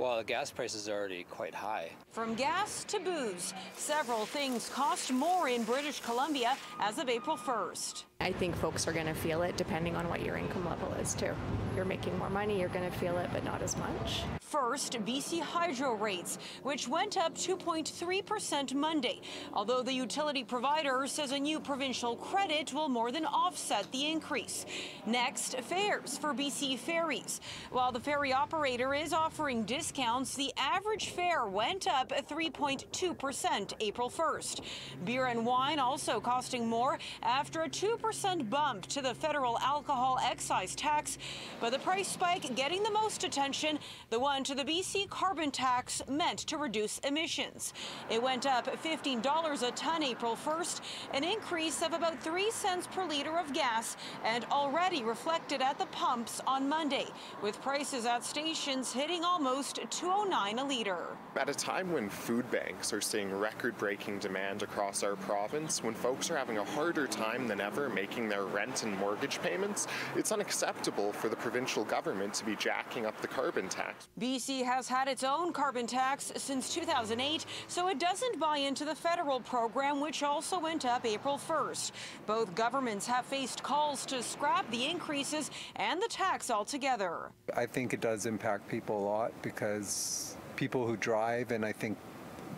Well, the gas prices are already quite high. From gas to booze, several things cost more in British Columbia as of April 1st. I think folks are going to feel it depending on what your income level is too. You're making more money, you're going to feel it, but not as much. First, BC hydro rates, which went up 2.3% Monday, although the utility provider says a new provincial credit will more than offset the increase. Next, fares for BC ferries. While the ferry operator is offering discounts, the average fare went up 3.2% April 1st. Beer and wine also costing more after a 2% bump to the federal alcohol excise tax. But the price spike getting the most attention, the one to the BC carbon tax meant to reduce emissions. It went up $15 a ton April 1st, an increase of about 3 cents per liter of gas, and already reflected at the pumps on Monday, with prices at stations hitting almost $2.09 a liter. At a time when food banks are seeing record-breaking demand across our province, when folks are having a harder time than ever making their rent and mortgage payments, it's unacceptable for the provincial government to be jacking up the carbon tax. BC has had its own carbon tax since 2008, so it doesn't buy into the federal program, which also went up April 1st. Both governments have faced calls to scrap the increases and the tax altogether. I think it does impact people a lot because people who drive, and I think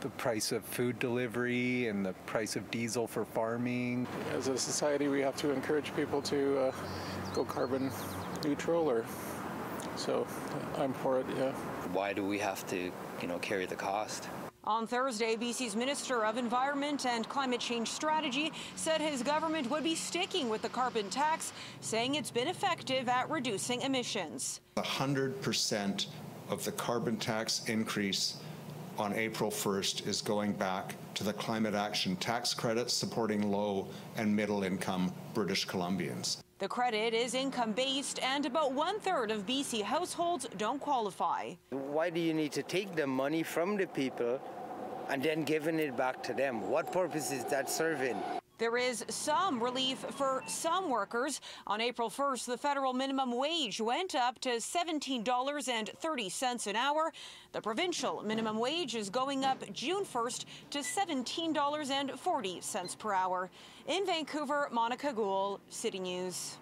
the price of food delivery and the price of diesel for farming. As a society, we have to encourage people to go carbon neutral, or so I'm for it, yeah. Why do we have to, carry the cost? On Thursday, BC's Minister of Environment and Climate Change Strategy said his government would be sticking with the carbon tax, saying it's been effective at reducing emissions. 100% of the carbon tax increase on April 1st is going back to the climate action tax credits supporting low and middle income British Columbians. The credit is income-based, and about 1/3 of BC households don't qualify. Why do you need to take the money from the people and then giving it back to them? What purpose is that serving? There is some relief for some workers. On April 1st, the federal minimum wage went up to $17.30 an hour. The provincial minimum wage is going up June 1st to $17.40 per hour. In Vancouver, Monika Gul, City News.